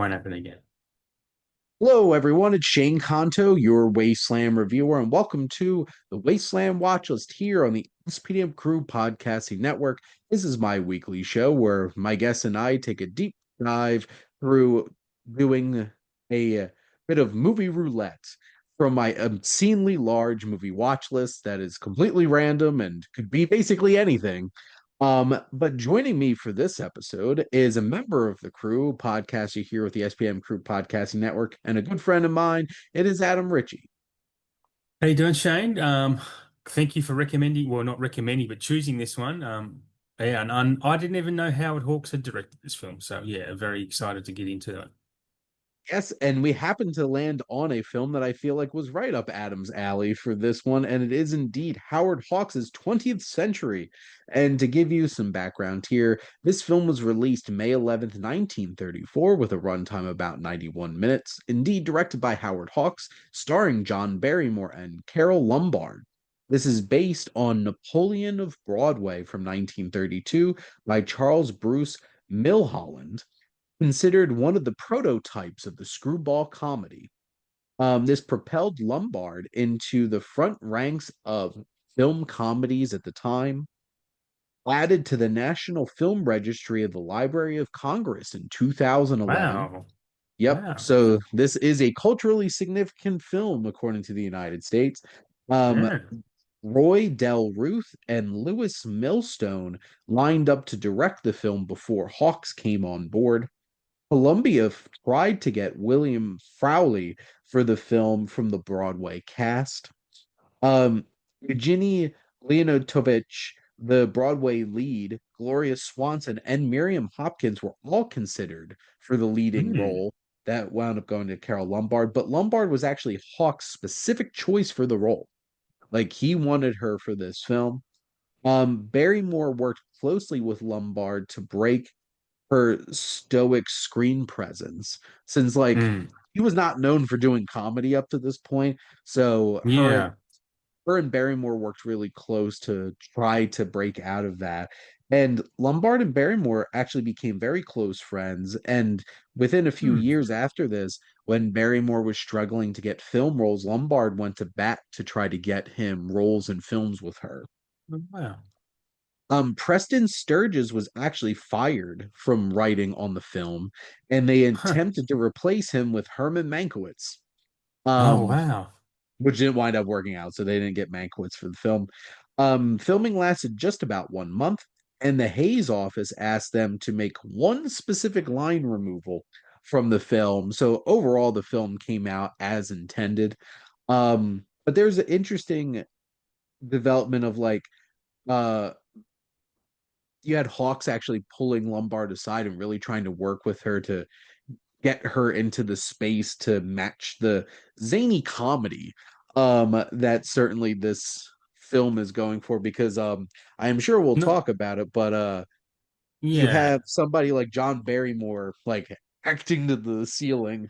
won't happen again. Hello, everyone. It's Shane Kanto, your Wasteland reviewer, and welcome to the Wasteland Watchlist here on the SPDM Crew Podcasting Network. This is my weekly show where my guests and I take a deep dive through doing a bit of movie roulette from my obscenely large movie watch list that is completely random and could be basically anything. But joining me for this episode is a member of the crew, podcaster here with the SPM Crew Podcasting Network, and a good friend of mine. It is Adam Ritchie. How you doing, Shane? Thank you for recommending, well, not recommending, but choosing this one. Yeah, and I didn't even know Howard Hawks had directed this film, so yeah, very excited to get into it. Yes, and we happened to land on a film that I feel like was right up Adam's alley for this one, and it is indeed Howard Hawks' 20th Century. And to give you some background here, this film was released May 11th, 1934, with a runtime of about 91 minutes, indeed directed by Howard Hawks, starring John Barrymore and Carol Lombard. This is based on Napoleon of Broadway from 1932 by Charles Bruce Milholland, considered one of the prototypes of the screwball comedy. This propelled Lombard into the front ranks of film comedies at the time, added to the National Film Registry of the Library of Congress in 2011. Wow. Yep, Wow. so this is a culturally significant film, according to the United States. Um, Yeah. Roy Del Ruth and Lewis Millstone lined up to direct the film before Hawks came on board. Columbia tried to get William Frawley for the film from the Broadway cast. Eugenie Leonotovich, the Broadway lead, Gloria Swanson, and Miriam Hopkins were all considered for the leading Hmm. role. That wound up going to Carol Lombard, but Lombard was actually Hawk's specific choice for the role. Like he wanted her for this film. Barrymore worked closely with Lombard to break her stoic screen presence since like Mm. he was not known for doing comedy up to this point. So Yeah. her and Barrymore worked really close to try to break out of that. And Lombard and Barrymore actually became very close friends. And within a few Hmm. years after this, when Barrymore was struggling to get film roles, Lombard went to bat to try to get him roles in films with her. Wow. Preston Sturges was actually fired from writing on the film, and they Huh. attempted to replace him with Herman Mankiewicz, Oh, um, wow. which didn't wind up working out, so they didn't get Mankiewicz for the film. Filming lasted just about 1 month, and the Hayes office asked them to make one specific line removal from the film. So overall, the film came out as intended. But there's an interesting development of like uh you had Hawks actually pulling Lombard aside and really trying to work with her to get her into the space to match the zany comedy that certainly this film is going for because I am sure we'll No. talk about it, but you Yeah. have somebody like John Barrymore like acting to the ceiling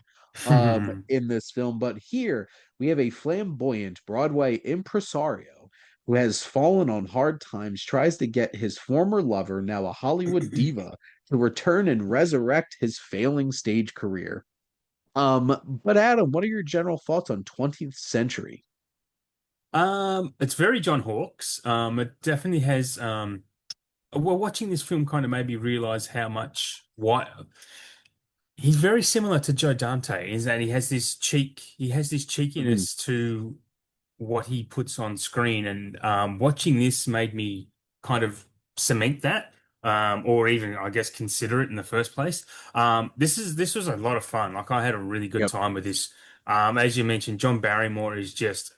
in this film, but here we have a flamboyant Broadway impresario who has fallen on hard times, tries to get his former lover, now a Hollywood diva, to return and resurrect his failing stage career. But Adam, what are your general thoughts on 20th Century? It's very John Hawkes. It definitely has. Well, watching this film kind of made me realize how much what he's very similar to Joe Dante, is that he has this Mhm. cheekiness to what he puts on screen, and watching this made me kind of cement that, or even I guess consider it in the first place. This was a lot of fun. Like I had a really good Yep. time with this. As you mentioned, John Barrymore is just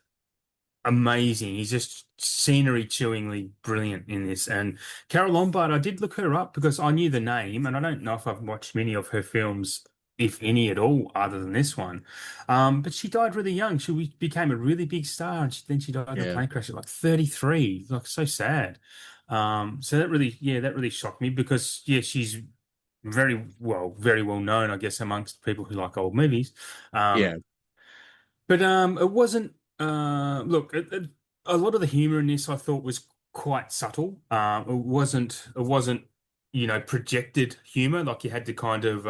amazing. He's just scenery chewingly brilliant in this. And Carol Lombard, I did look her up because I knew the name, and I don't know if I've watched many of her films, if any at all, other than this one. But she died really young. Became a really big star, and then she died in a Yeah. plane crash at like 33. Like so sad. So that really, yeah, that really shocked me because yeah, she's very well known, I guess, amongst people who like old movies. Yeah. Um, but it wasn't. Look, a lot of the humor in this I thought was quite subtle. It wasn't, projected humor. Like you had to kind of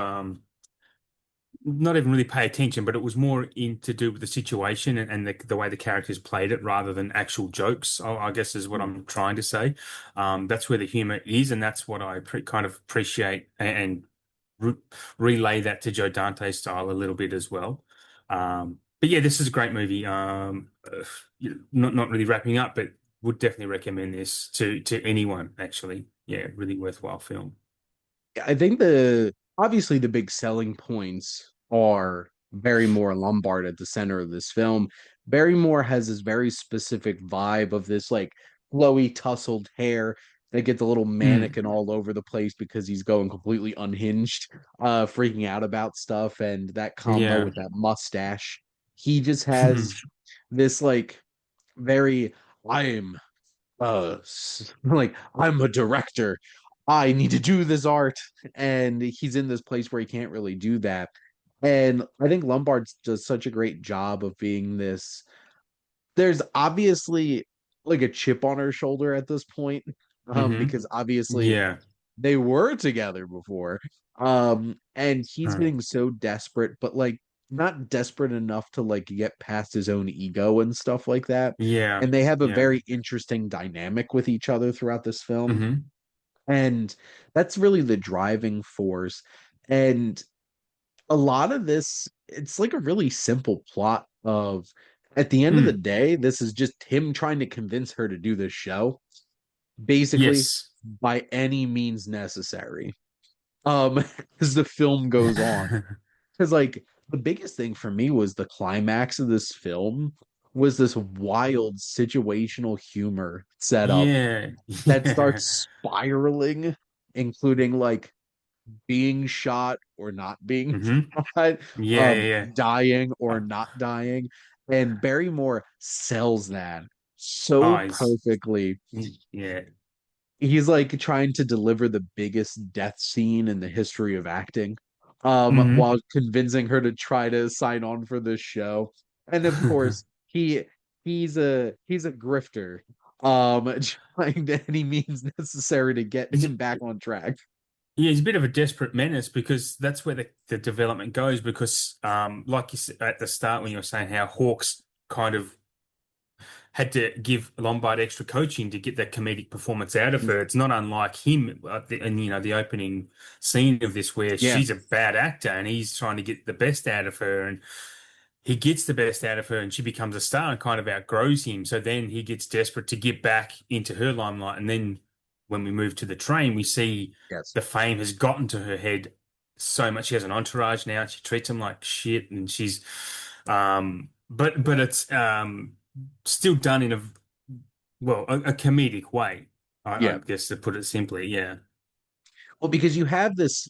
not even really pay attention, but it was more in to do with the situation and the way the characters played it rather than actual jokes, I guess is what Hmm. I'm trying to say. That's where the humor is, and that's what I kind of appreciate and re relay that to Joe Dante's style a little bit as well. But yeah, this is a great movie. Not really wrapping up, but would definitely recommend this to anyone, actually. Yeah, really worthwhile film. I think the obviously the big selling points are Barrymore Lombard at the center of this film. Barrymore has this very specific vibe of this like flowy tousled hair that gets a little Mm, mannequin all over the place because he's going completely unhinged, freaking out about stuff, and that combo yeah. with that mustache. He just has this like very I'm like I'm a director. I need to do this art, and he's in this place where he can't really do that. And I think Lombard does such a great job of being this. There's obviously like a chip on her shoulder at this point, Hmm. because obviously Yeah. they were together before. And he's Uh, getting so desperate, but like not desperate enough to like get past his own ego and stuff like that. yeah. And they have a Yeah. very interesting dynamic with each other throughout this film. Hmm. And that's really the driving force. And a lot of this, it's like a really simple plot of at the end of the Mm. day, this is just him trying to convince her to do this show, basically Yes. by any means necessary. As the film goes on. Because like the biggest thing for me was the climax of this film was this wild situational humor setup Yeah. that Yeah. starts spiraling, including like being shot or not being Hmm. shot, Yeah. Yeah. dying or Uh, not dying. And Barrymore sells that oh, so perfectly. yeah. He's like trying to deliver the biggest death scene in the history of acting, Hmm. while convincing her to try to sign on for this show. And of course, he's a grifter, trying to any means necessary to get him back on track. Yeah, he's a bit of a desperate menace because that's where the development goes. Because, like you said at the start when you were saying how Hawks kind of had to give Lombard extra coaching to get that comedic performance out of her. It's not unlike him in the opening scene of this where Yeah, she's a bad actor and he's trying to get the best out of her and he gets the best out of her and she becomes a star and kind of outgrows him. So then he gets desperate to get back into her limelight. And then when we move to the train, we see yes. the fame has gotten to her head so much. She has an entourage now. She treats him like shit and she's but it's still done in a comedic way, I Yeah. guess to put it simply. Yeah. Well, because you have this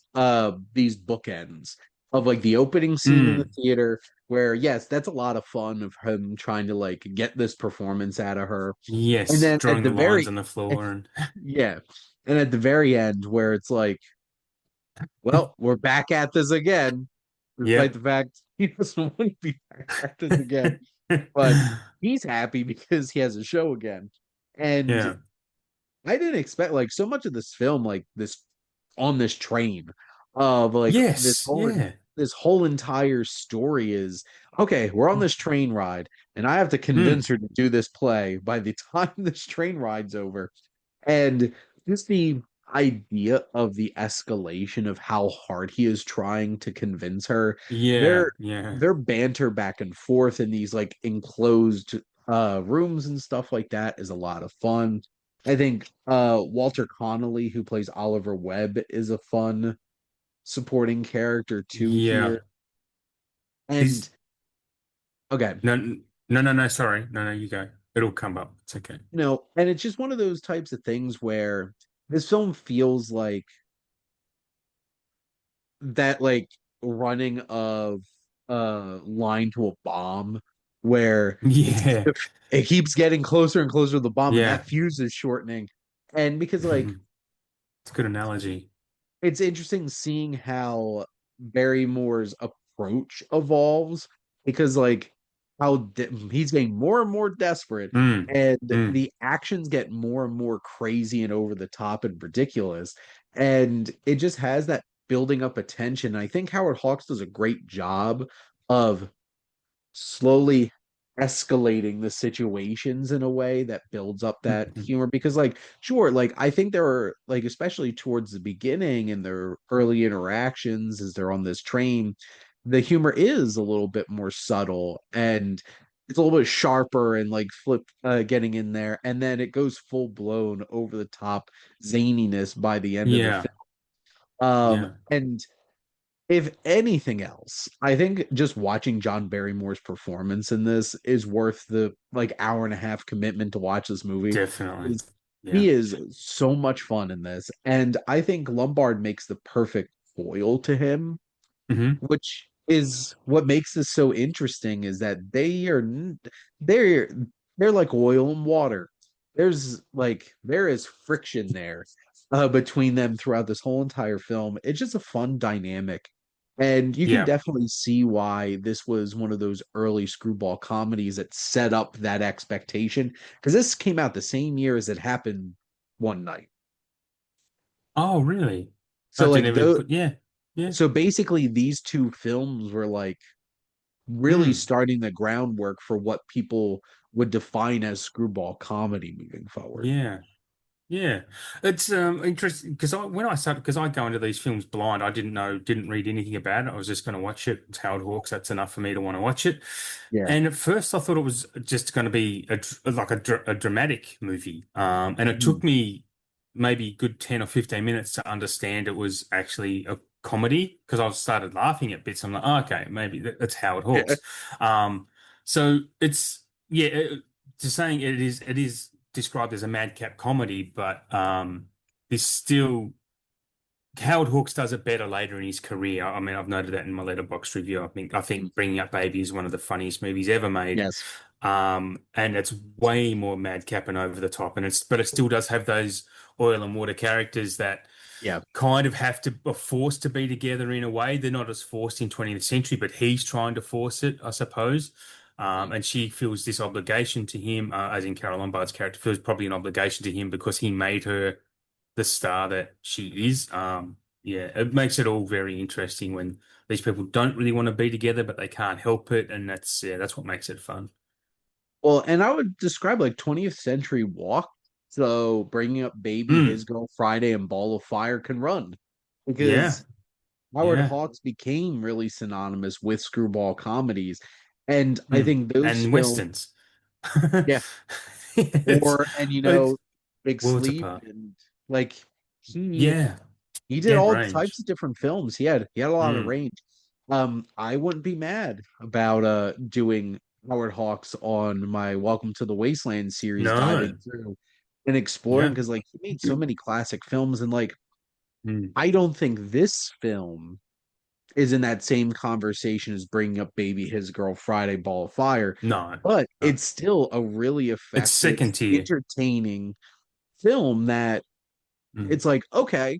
these bookends of like the opening scene in the Mm. theater where yes, that's a lot of fun of him trying to like get this performance out of her. And Yes, then at drawing the the lines very on the floor and yeah. And at the very end where it's like, well, we're back at this again, despite yep. the fact he doesn't want to be back at this again. But he's happy because he has a show again. And Yeah. I didn't expect like so much of this film, like this on this train of like Yes. Yeah. this whole entire story is okay, we're on this train ride, and I have to Mm. convince her to do this play by the time this train ride's over. And just the idea of the escalation of how hard he is trying to convince her, Yeah. their Yeah. their banter back and forth in these like enclosed rooms and stuff like that is a lot of fun. I think Walter Connolly, who plays Oliver Webb, is a fun supporting character too Yeah. here. And He's okay, no, no. Sorry. No, no, you go. It'll come up. It's okay. and it's just one of those types of things where this film feels like that like running of line to a bomb where Yeah. it keeps getting closer and closer to the bomb and Yeah. that fuse is shortening. And because like It's a good analogy. it's interesting seeing how Barrymore's approach evolves because like he's getting more and more desperate Mm. and Mm. the actions get more and more crazy and over the top and ridiculous and it just has that building up a tension. I think Howard Hawks does a great job of slowly escalating the situations in a way that builds up that Mhm. humor because like sure like I think there are like especially towards the beginning and their early interactions as they're on this train, the humor is a little bit more subtle and it's a little bit sharper and like flip getting in there, and then it goes full blown over the top zaniness by the end of the Yeah, film. yeah, And if anything else, I think just watching John Barrymore's performance in this is worth the like hour and a half commitment to watch this movie. definitely. Is Yeah. He is so much fun in this, and I think Lombard makes the perfect foil to him, Hmm. which is what makes this so interesting is that they're they're like oil and water. There is friction there between them throughout this whole entire film. It's just a fun dynamic. And you can Yeah. definitely see why this was one of those early screwball comedies that set up that expectation. Because this came out the same year as it happened one night. Oh, really? I So didn't like even the put, yeah, yeah. so basically these two films were like really Mm, starting the groundwork for what people would define as screwball comedy moving forward. yeah. Yeah, it's interesting because I go into these films blind. I didn't read anything about it. I was just going to watch it. It's Howard Hawks. That's enough for me to want to watch it. Yeah. And at first, I thought it was just going to be a dramatic movie. And it Mhm. took me maybe a good 10 or 15 minutes to understand it was actually a comedy because I started laughing at bits. I'm like, oh, okay, maybe that's Howard Yeah. Hawks. Um, so it's yeah, just saying it is described as a madcap comedy, but there's still Howard Hawks does it better later in his career. I mean, I've noted that in my Letterboxd review. I think Bringing Up Baby is one of the funniest movies ever made. Yes. And it's way more madcap and over the top, and it still does have those oil and water characters that Yeah. kind of have to are forced to be together in a way. They're not as forced in 20th century, but he's trying to force it, I suppose. Mhm. And she feels this obligation to him, as in Carol Lombard's character feels probably an obligation to him because he made her the star that she is. Yeah, it makes it all very interesting when these people don't really want to be together, but they can't help it, and that's what makes it fun. Well, and I would describe like 20th century walk. So bringing up Baby, His Mm, Girl Friday, and Ball of Fire can run yeah, because Howard yeah. Hawks became really synonymous with screwball comedies. And I Mm. think those And films, westerns. yeah, It's, or and it's Big worlds Sleep apart. and like he Yeah, he he did had all types range. of different films. He had a lot of Mm. range. I wouldn't be mad about doing Howard Hawks on my Welcome to the Wasteland series, diving No. through and exploring Yeah. because like he made so many classic films and like Mm. I don't think this film is in that same conversation as bringing up Baby His Girl Friday Ball of Fire, No. but No. it's still a really It's effective, second tier. entertaining film that Mm. it's like, okay,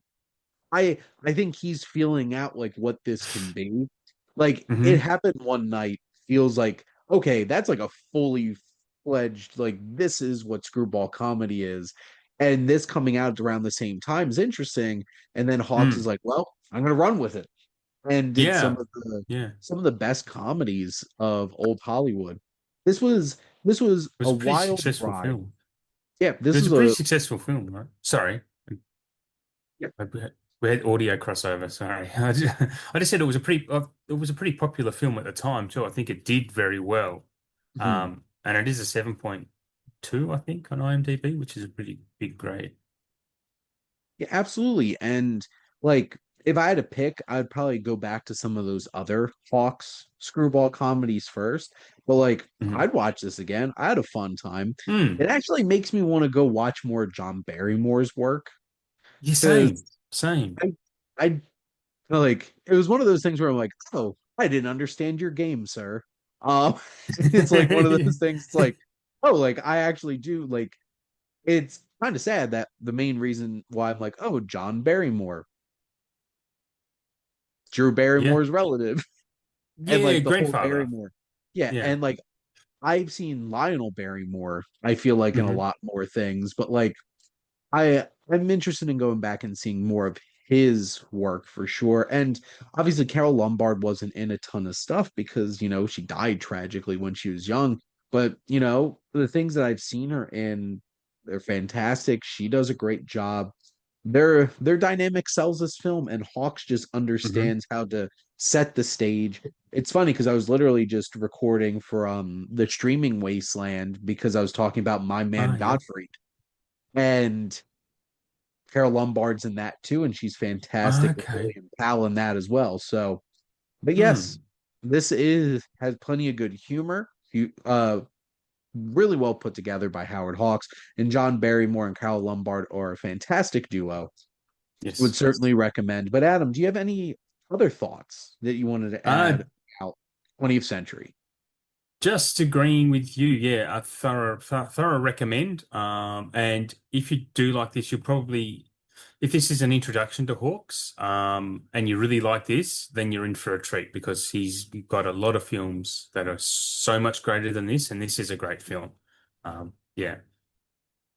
I think he's feeling out like what this can be. Like it Hmm. happened one night feels like okay, that's like a fully fledged like this is what screwball comedy is. And this coming out around the same time is interesting. And then Hawks is Mm. like, well, I'm gonna run with it. And did Yeah. Yeah. some of the best comedies of old Hollywood. This was It was a a pretty wild successful ride. film. Yeah, It this was a was pretty a successful film, right? Sorry. yeah. We had audio crossover. Sorry, I just said it was a pretty popular film at the time too. I think it did very well, Mhm. and it is a 7.2, I think, on IMDb, which is a pretty big grade. Yeah, absolutely. And like, if I had to pick, I'd probably go back to some of those other Hawks screwball comedies first. But like, Hmm. I'd watch this again. I had a fun time. Mm. It actually makes me want to go watch more John Barrymore's work Yeah, because same, same. I like it was one of those things where I'm like, oh, I didn't understand your game, sir. It's like one of those things. It's like, oh, like I actually do like. It's kind of sad that the main reason why I'm like, oh, John Barrymore, Drew Yeah, Barrymore's relative, and yeah, like the whole grandfather. Barrymore. Yeah, Yeah. and like I've seen Lionel Barrymore, I feel like in a Hmm. lot more things, but like I'm interested in going back and seeing more of his work for sure. And obviously, Carol Lombard wasn't in a ton of stuff because, she died tragically when she was young. But, the things that I've seen her in, they're fantastic. She does a great job. Their dynamic sells this film, and Hawks just Hmm. understands how to set the stage. It's funny because I was literally just recording for the streaming Wasteland because I was talking about My Man Ah, yeah. Godfrey. And Carol Lombard's in that too, and she's fantastic with Okay. William Powell in that as well. So, but yes, Hmm. this is has plenty of good humor. Really well put together by Howard Hawks, and John Barrymore and Carol Lombard are a fantastic duo. Would Yes. certainly recommend. But Adam, do you have any other thoughts that you wanted to Uh, add about 20th century? just agreeing with you. Yeah, a thorough recommend. And if you do like this, you'll probably, if this is an introduction to Hawks, and you really like this, then you're in for a treat because he's got a lot of films that are so much greater than this, and this is a great film. Yeah.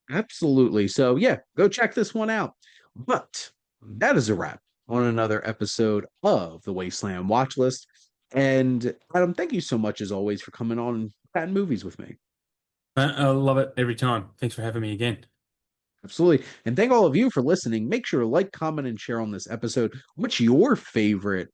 Absolutely. So, yeah, go check this one out. But that is a wrap on another episode of the Wasteland Watchlist. And Adam, thank you so much as always for coming on and chatting movies with me. I love it every time. Thanks for having me again. Absolutely. And thank all of you for listening. Make sure to like, comment, and share on this episode. What's your favorite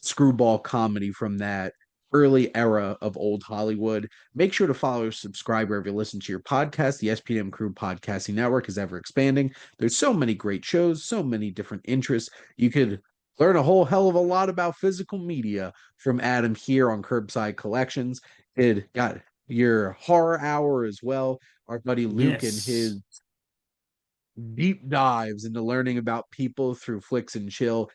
screwball comedy from that early era of old Hollywood? Make sure to follow or subscribe wherever you listen to your podcast. The SPM Crew Podcasting Network is ever expanding. There's so many great shows, so many different interests. You could learn a whole hell of a lot about physical media from Adam here on Curbside Collections. It got your horror hour as well. Our buddy Luke and his Yes. deep dives into learning about people through flicks and chill.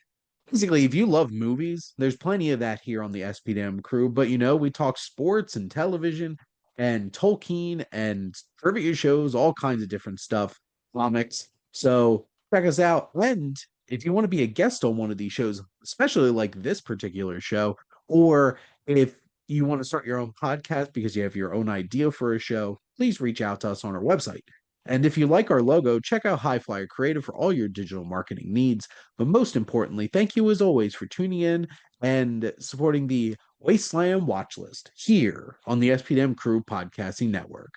Basically, if you love movies, there's plenty of that here on the SPDM crew. But we talk sports and television and Tolkien and trivia shows, all kinds of different stuff, comics. So check us out. And if you want to be a guest on one of these shows, especially like this particular show, or if you want to start your own podcast because you have your own idea for a show, please reach out to us on our website. And if you like our logo, check out High Flyer Creative for all your digital marketing needs. But most importantly, thank you as always for tuning in and supporting the Wasteland Watchlist here on the SPDM Crew Podcasting Network.